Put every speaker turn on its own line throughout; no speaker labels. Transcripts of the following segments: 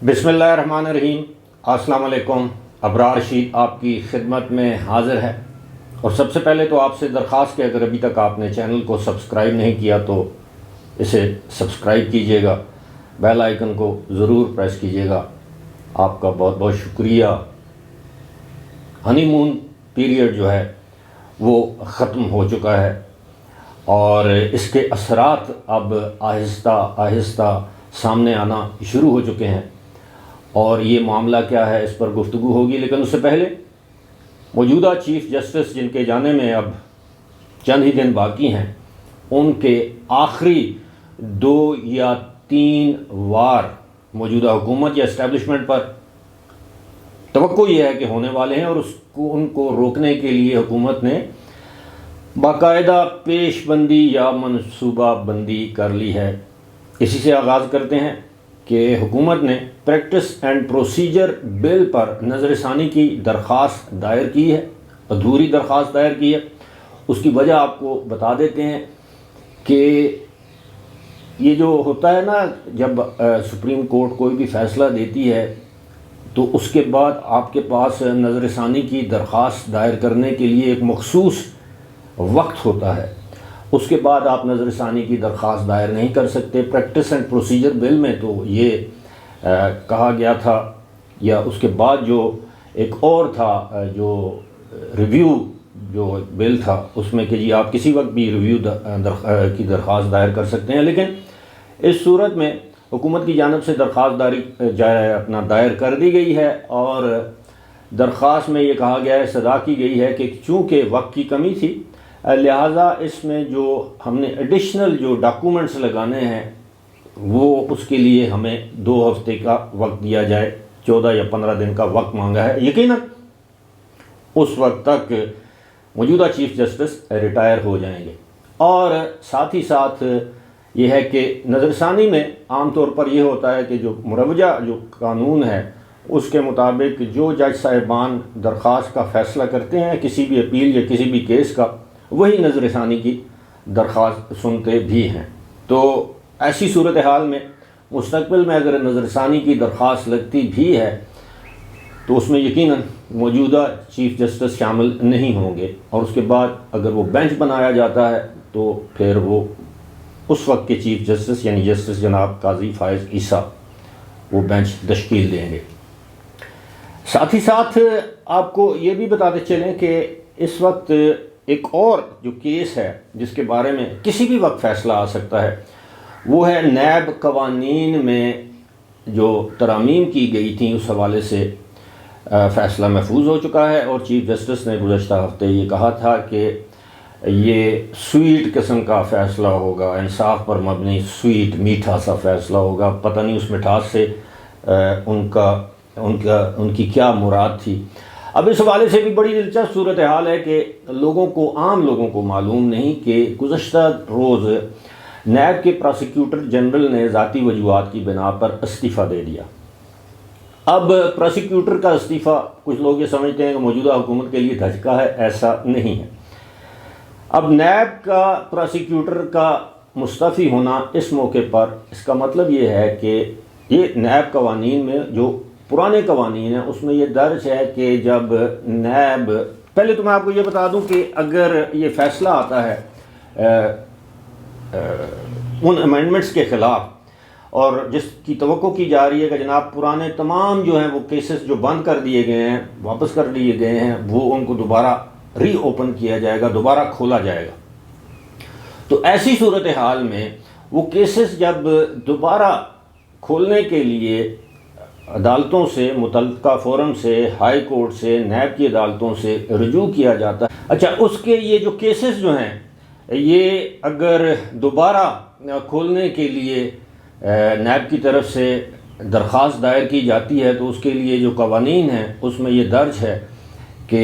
بسم اللہ الرحمن الرحیم۔ السلام علیکم۔ ابرار رشید آپ کی خدمت میں حاضر ہے، اور سب سے پہلے تو آپ سے درخواست کہ اگر ابھی تک آپ نے چینل کو سبسکرائب نہیں کیا تو اسے سبسکرائب کیجئے گا، بیل آئیکن کو ضرور پریس کیجئے گا۔ آپ کا بہت بہت شکریہ۔ ہنی مون پیریڈ جو ہے وہ ختم ہو چکا ہے، اور اس کے اثرات اب آہستہ آہستہ سامنے آنا شروع ہو چکے ہیں، اور یہ معاملہ کیا ہے اس پر گفتگو ہوگی۔ لیکن اس سے پہلے موجودہ چیف جسٹس جن کے جانے میں اب چند ہی دن باقی ہیں، ان کے آخری 2 یا 3 وار موجودہ حکومت یا اسٹیبلشمنٹ پر توقع یہ ہے کہ ہونے والے ہیں، اور ان کو روکنے کے لیے حکومت نے باقاعدہ پیش بندی یا منصوبہ بندی کر لی ہے۔ اسی سے آغاز کرتے ہیں کہ حکومت نے پریکٹس اینڈ پروسیجر بل پر نظر ثانی کی درخواست دائر کی ہے، ادھوری درخواست دائر کی ہے۔ اس کی وجہ آپ کو بتا دیتے ہیں کہ یہ جو ہوتا ہے نا، جب سپریم کورٹ کوئی بھی فیصلہ دیتی ہے تو اس کے بعد آپ کے پاس نظر ثانی کی درخواست دائر کرنے کے لیے ایک مخصوص وقت ہوتا ہے۔ اس کے بعد آپ نظر ثانی کی درخواست دائر نہیں کر سکتے۔ پریکٹس اینڈ پروسیجر بل میں تو یہ کہا گیا تھا، یا اس کے بعد جو ایک اور تھا جو ریویو جو بل تھا، اس میں کہ جی آپ کسی وقت بھی ریویو کی درخواست دائر کر سکتے ہیں۔ لیکن اس صورت میں حکومت کی جانب سے درخواست دائر کر دی گئی ہے، اور درخواست میں یہ کہا گیا ہے، صدا کی گئی ہے کہ چونکہ وقت کی کمی تھی، لہٰذا اس میں جو ہم نے ایڈیشنل جو ڈاکومنٹس لگانے ہیں وہ اس کے لیے ہمیں 2 ہفتے کا وقت دیا جائے، 14 یا 15 دن کا وقت مانگا ہے۔ یقیناً اس وقت تک موجودہ چیف جسٹس ریٹائر ہو جائیں گے، اور ساتھ ہی ساتھ یہ ہے کہ نظر ثانی میں عام طور پر یہ ہوتا ہے کہ جو مروجہ جو قانون ہے اس کے مطابق جو جج صاحبان درخواست کا فیصلہ کرتے ہیں کسی بھی اپیل یا کسی بھی کیس کا، وہی نظر ثانی کی درخواست سنتے بھی ہیں۔ تو ایسی صورتحال میں مستقبل میں اگر نظر ثانی کی درخواست لگتی بھی ہے تو اس میں یقیناً موجودہ چیف جسٹس شامل نہیں ہوں گے، اور اس کے بعد اگر وہ بینچ بنایا جاتا ہے تو پھر وہ اس وقت کے چیف جسٹس یعنی جسٹس جناب قاضی فائز عیسیٰ وہ بینچ تشکیل دیں گے۔ ساتھ ہی ساتھ آپ کو یہ بھی بتاتے چلیں کہ اس وقت ایک اور جو کیس ہے جس کے بارے میں کسی بھی وقت فیصلہ آ سکتا ہے، وہ ہے نیب قوانین میں جو ترامیم کی گئی تھیں، اس حوالے سے فیصلہ محفوظ ہو چکا ہے، اور چیف جسٹس نے گزشتہ ہفتے یہ کہا تھا کہ یہ سویٹ قسم کا فیصلہ ہوگا، انصاف پر مبنی سویٹ میٹھا سا فیصلہ ہوگا۔ پتہ نہیں اس مٹھاس سے ان کی کیا مراد تھی۔ اب اس حوالے سے بھی بڑی دلچسپ صورتحال ہے کہ عام لوگوں کو معلوم نہیں کہ گزشتہ روز نیب کے پراسیکیوٹر جنرل نے ذاتی وجوہات کی بنا پر استعفیٰ دے دیا۔ اب پراسیکیوٹر کا استعفیٰ کچھ لوگ یہ سمجھتے ہیں کہ موجودہ حکومت کے لیے دھچکا ہے، ایسا نہیں ہے۔ اب نیب کا پراسیکیوٹر کا مستعفی ہونا اس موقع پر، اس کا مطلب یہ ہے کہ یہ نیب قوانین میں جو پرانے قوانین ہیں اس میں یہ درج ہے کہ جب نیب، پہلے تو میں آپ کو یہ بتا دوں کہ اگر یہ فیصلہ آتا ہے ان امینڈمنٹس کے خلاف، اور جس کی توقع کی جا رہی ہے کہ جناب پرانے تمام جو ہیں وہ کیسز جو بند کر دیے گئے ہیں، واپس کر دیے گئے ہیں، وہ ان کو دوبارہ ری اوپن کیا جائے گا، دوبارہ کھولا جائے گا، تو ایسی صورتحال میں وہ کیسز جب دوبارہ کھولنے کے لیے عدالتوں سے، متعلقہ فورم سے، ہائی کورٹ سے، نیب کی عدالتوں سے رجوع کیا جاتا ہے، اچھا اس کے یہ جو کیسز جو ہیں یہ اگر دوبارہ کھولنے کے لیے نیب کی طرف سے درخواست دائر کی جاتی ہے تو اس کے لیے جو قوانین ہیں اس میں یہ درج ہے کہ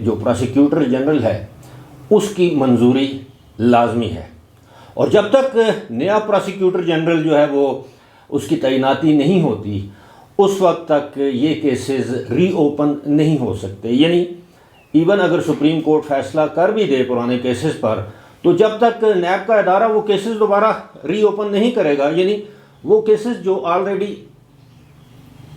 جو پراسیکیوٹر جنرل ہے اس کی منظوری لازمی ہے، اور جب تک نیا پراسیکیوٹر جنرل جو ہے وہ اس کی تعیناتی نہیں ہوتی اس وقت تک یہ کیسز ری اوپن نہیں ہو سکتے۔ یعنی ایون اگر سپریم کورٹ فیصلہ کر بھی دے پرانے کیسز پر، تو جب تک نیب کا ادارہ وہ کیسز دوبارہ ری اوپن نہیں کرے گا، یعنی وہ کیسز جو آلریڈی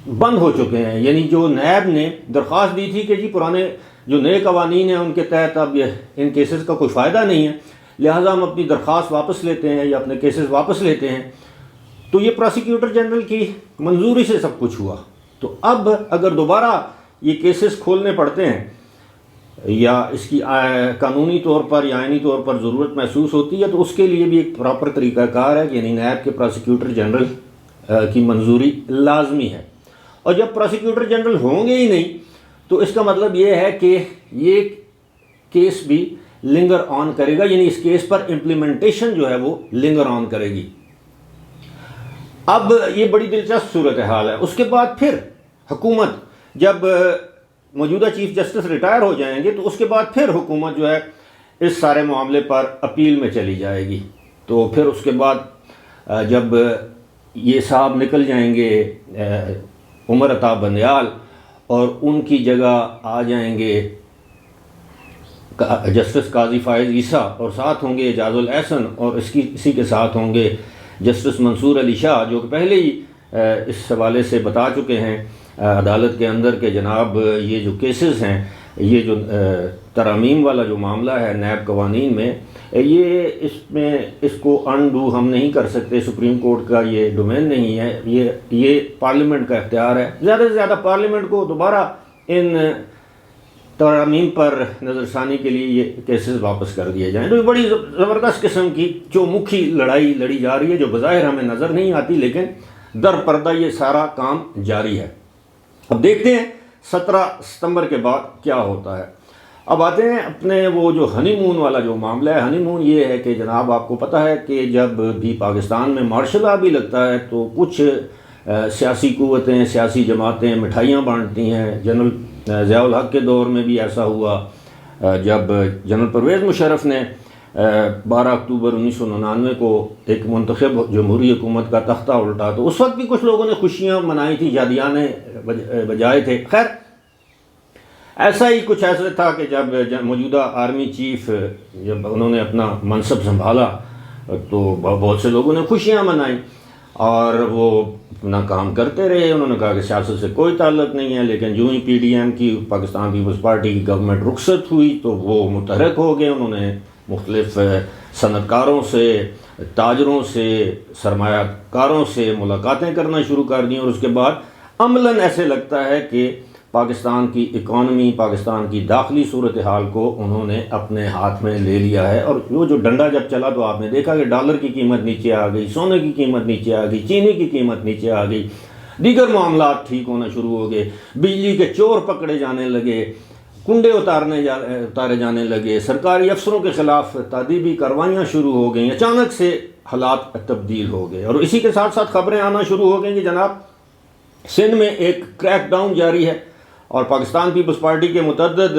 بند ہو چکے ہیں، یعنی جو نیب نے درخواست دی تھی کہ جی پرانے جو نئے قوانین ہیں ان کے تحت اب ان کیسز کا کوئی فائدہ نہیں ہے، لہٰذا ہم اپنی درخواست واپس لیتے ہیں یا اپنے کیسز واپس لیتے ہیں، تو یہ پراسیکیوٹر جنرل کی منظوری سے سب کچھ ہوا۔ تو اب اگر دوبارہ یہ کیسز کھولنے پڑتے ہیں یا اس کی قانونی طور پر یا آئینی طور پر ضرورت محسوس ہوتی ہے، تو اس کے لیے بھی ایک پراپر طریقہ کار ہے، یعنی نیب کے پراسیکیوٹر جنرل کی منظوری لازمی ہے۔ اور جب پراسیکیوٹر جنرل ہوں گے ہی نہیں تو اس کا مطلب یہ ہے کہ یہ کیس بھی لنگر آن کرے گا، یعنی اس کیس پر امپلیمنٹیشن جو ہے وہ لنگر آن کرے گی۔ اب یہ بڑی دلچسپ صورتحال ہے۔ اس کے بعد پھر حکومت جب موجودہ چیف جسٹس ریٹائر ہو جائیں گے تو اس کے بعد پھر حکومت جو ہے اس سارے معاملے پر اپیل میں چلی جائے گی۔ تو پھر اس کے بعد جب یہ صاحب نکل جائیں گے عمر عطا بندیال اور ان کی جگہ آ جائیں گے جسٹس قاضی فائز عیسیٰ، اور ساتھ ہوں گے اعجاز الاحسن، اور اسی کے ساتھ ہوں گے جسٹس منصور علی شاہ، جو کہ پہلے ہی اس حوالے سے بتا چکے ہیں عدالت کے اندر کہ جناب یہ جو کیسز ہیں، یہ جو ترامیم والا جو معاملہ ہے نیب قوانین میں، اس کو انڈو ہم نہیں کر سکتے، سپریم کورٹ کا یہ ڈومین نہیں ہے، یہ پارلیمنٹ کا اختیار ہے۔ زیادہ سے زیادہ پارلیمنٹ کو دوبارہ ان ترامیم پر نظر ثانی کے لیے یہ کیسز واپس کر دیے جائیں۔ تو یہ بڑی زبردست قسم کی چومکھی لڑائی لڑی جا رہی ہے، جو بظاہر ہمیں نظر نہیں آتی، لیکن در پردہ یہ سارا کام جاری ہے۔ اب دیکھتے ہیں 17 ستمبر کے بعد کیا ہوتا ہے۔ اب آتے ہیں اپنے وہ جو ہنی مون والا جو معاملہ ہے۔ ہنی مون یہ ہے کہ جناب آپ کو پتہ ہے کہ جب بھی پاکستان میں مارشل لا بھی لگتا ہے تو کچھ سیاسی قوتیں، سیاسی جماعتیں مٹھائیاں بانٹتی ہیں۔ جنرل ضیاء الحق کے دور میں بھی ایسا ہوا، جب جنرل پرویز مشرف نے 12 اکتوبر 1999 کو ایک منتخب جمہوری حکومت کا تختہ الٹا، تو اس وقت بھی کچھ لوگوں نے خوشیاں منائی تھی، جادیانے بجائے تھے۔ خیر ایسا ہی کچھ ایسا تھا کہ جب موجودہ آرمی چیف جب انہوں نے اپنا منصب سنبھالا تو بہت سے لوگوں نے خوشیاں منائیں اور وہ اپنا کام کرتے رہے۔ انہوں نے کہا کہ سیاست سے کوئی تعلق نہیں ہے، لیکن جو ہی پی ڈی ایم کی پاکستان پیپلز پارٹی کی گورنمنٹ رخصت ہوئی تو وہ متحرک ہو گئے۔ انہوں نے مختلف صنعت کاروں سے، تاجروں سے، سرمایہ کاروں سے ملاقاتیں کرنا شروع کر دیں، اور اس کے بعد عملاً ایسے لگتا ہے کہ پاکستان کی اکانومی، پاکستان کی داخلی صورتحال کو انہوں نے اپنے ہاتھ میں لے لیا ہے۔ اور وہ جو ڈنڈا جب چلا تو آپ نے دیکھا کہ ڈالر کی قیمت نیچے آ گئی، سونے کی قیمت نیچے آ گئی، چینی کی قیمت نیچے آ گئی، دیگر معاملات ٹھیک ہونا شروع ہو گئے، بجلی کے چور پکڑے جانے لگے، کنڈے اتارے جانے لگے، سرکاری افسروں کے خلاف تعدیبی کاروائیاں شروع ہو گئیں۔ اچانک سے حالات تبدیل ہو گئے، اور اسی کے ساتھ ساتھ خبریں آنا شروع ہو گئیں کہ جناب سندھ میں ایک کریک ڈاؤن جاری ہے، اور پاکستان پیپلز پارٹی کے متعدد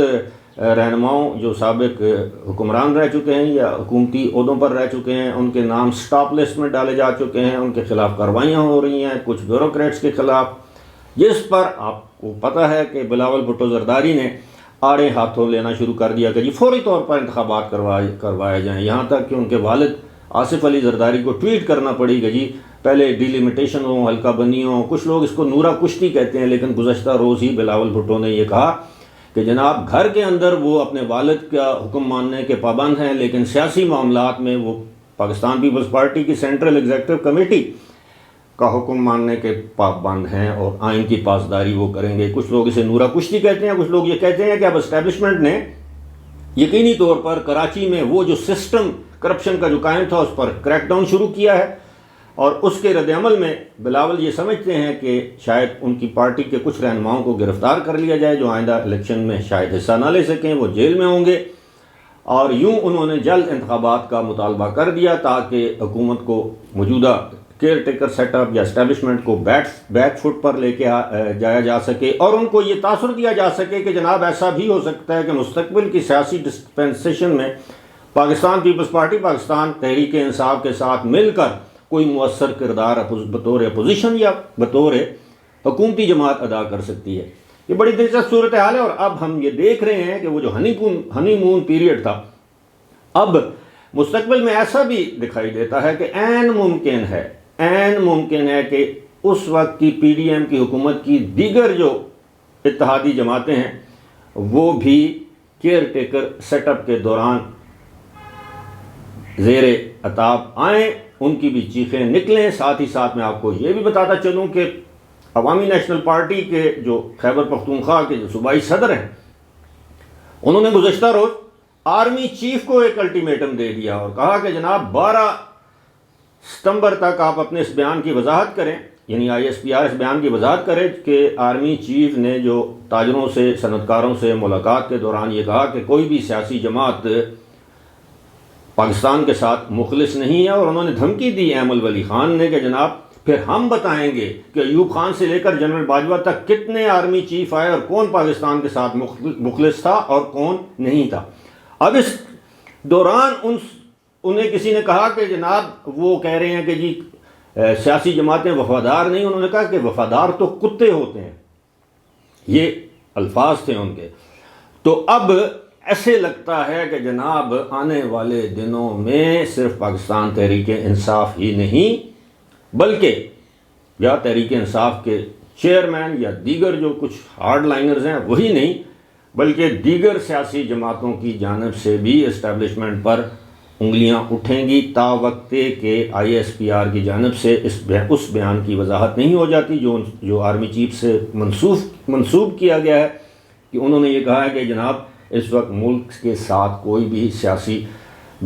رہنماؤں جو سابق حکمران رہ چکے ہیں یا حکومتی عہدوں پر رہ چکے ہیں، ان کے نام سٹاپ لسٹ میں ڈالے جا چکے ہیں، ان کے خلاف کاروائیاں ہو رہی ہیں، کچھ بیوروکریٹس کے خلاف، جس پر آپ کو پتہ ہے کہ بلاول بھٹو زرداری نے آڑے ہاتھوں لینا شروع کر دیا کہ جی فوری طور پر انتخابات کروائے جائیں، یہاں تک کہ ان کے والد آصف علی زرداری کو ٹویٹ کرنا پڑی کہ جی پہلے ڈیلیمیٹیشن ہو، حلقہ بندی ہو۔ کچھ لوگ اس کو نورا کشتی کہتے ہیں، لیکن گزشتہ روز ہی بلاول بھٹو نے یہ کہا کہ جناب گھر کے اندر وہ اپنے والد کا حکم ماننے کے پابند ہیں، لیکن سیاسی معاملات میں وہ پاکستان پیپلز پارٹی کی سینٹرل ایگزیکٹو کمیٹی کا حکم ماننے کے پابند ہیں اور آئین کی پاسداری وہ کریں گے۔ کچھ لوگ اسے نورا کشتی کہتے ہیں، کچھ لوگ یہ کہتے ہیں کہ اب اسٹیبلشمنٹ نے یقینی طور پر کراچی میں وہ جو سسٹم کرپشن کا جو قائم تھا اس پر کریک ڈاؤن شروع کیا ہے، اور اس کے رد عمل میں بلاول یہ سمجھتے ہیں کہ شاید ان کی پارٹی کے کچھ رہنماؤں کو گرفتار کر لیا جائے جو آئندہ الیکشن میں شاید حصہ نہ لے سکیں، وہ جیل میں ہوں گے، اور یوں انہوں نے جلد انتخابات کا مطالبہ کر دیا تاکہ حکومت کو موجودہ کیئر ٹیکر سیٹ اپ یا اسٹیبلشمنٹ کو بیک فٹ پر لے کے جایا جا سکے، اور ان کو یہ تاثر دیا جا سکے کہ جناب ایسا بھی ہو سکتا ہے کہ مستقبل کی سیاسی ڈسپنسیشن میں پاکستان پیپلز پارٹی پاکستان تحریک انصاف کے ساتھ مل کر کوئی مؤثر کردار بطور اپوزیشن یا بطور حکومتی جماعت ادا کر سکتی ہے۔ یہ بڑی دلچسپ صورتحال ہے، اور اب ہم یہ دیکھ رہے ہیں کہ وہ جو ہنی مون پیریڈ تھا، اب مستقبل میں ایسا بھی دکھائی دیتا ہے کہ عین ممکن ہے کہ اس وقت کی پی ڈی ایم کی حکومت کی دیگر جو اتحادی جماعتیں ہیں وہ بھی کیئر ٹیکر سیٹ اپ کے دوران زیر عتاب آئیں، ان کی بھی چیخیں نکلیں۔ ساتھ ہی ساتھ میں آپ کو یہ بھی بتاتا چلوں کہ عوامی نیشنل پارٹی کے جو خیبر پختونخوا کے جو صوبائی صدر ہیں، انہوں نے گزشتہ روز آرمی چیف کو ایک الٹیمیٹم دے دیا اور کہا کہ جناب 12 ستمبر تک آپ اپنے اس بیان کی وضاحت کریں، یعنی ISPR اس بیان کی وضاحت کرے کہ آرمی چیف نے جو تاجروں سے، صنعت کاروں سے ملاقات کے دوران یہ کہا کہ کوئی بھی سیاسی جماعت پاکستان کے ساتھ مخلص نہیں ہے، اور انہوں نے دھمکی دی ایمل ولی خان نے کہ جناب پھر ہم بتائیں گے کہ ایوب خان سے لے کر جنرل باجوہ تک کتنے آرمی چیف آئے اور کون پاکستان کے ساتھ مخلص تھا اور کون نہیں تھا۔ اب اس دوران انہیں کسی نے کہا کہ جناب وہ کہہ رہے ہیں کہ جی سیاسی جماعتیں وفادار نہیں، انہوں نے کہا کہ وفادار تو کتے ہوتے ہیں، یہ الفاظ تھے ان کے۔ تو اب ایسے لگتا ہے کہ جناب آنے والے دنوں میں صرف پاکستان تحریک انصاف ہی نہیں بلکہ یا تحریک انصاف کے چیئرمین یا دیگر جو کچھ ہارڈ لائنرز ہیں وہی نہیں بلکہ دیگر سیاسی جماعتوں کی جانب سے بھی اسٹیبلشمنٹ پر انگلیاں اٹھیں گی تا وقت کہ ISPR کی جانب سے اس بیان کی وضاحت نہیں ہو جاتی جو آرمی چیف سے منسوب کیا گیا ہے کہ انہوں نے یہ کہا ہے کہ جناب اس وقت ملک کے ساتھ کوئی بھی سیاسی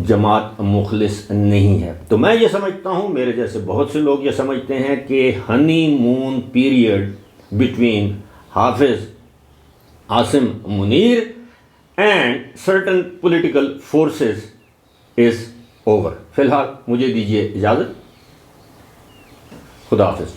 جماعت مخلص نہیں ہے۔ تو میں یہ سمجھتا ہوں، میرے جیسے بہت سے لوگ یہ سمجھتے ہیں کہ ہنی مون پیریڈ بٹوین حافظ Asim Munir and certain political forces is over. فی الحال مجھے دیجیے اجازت، خدا حافظ۔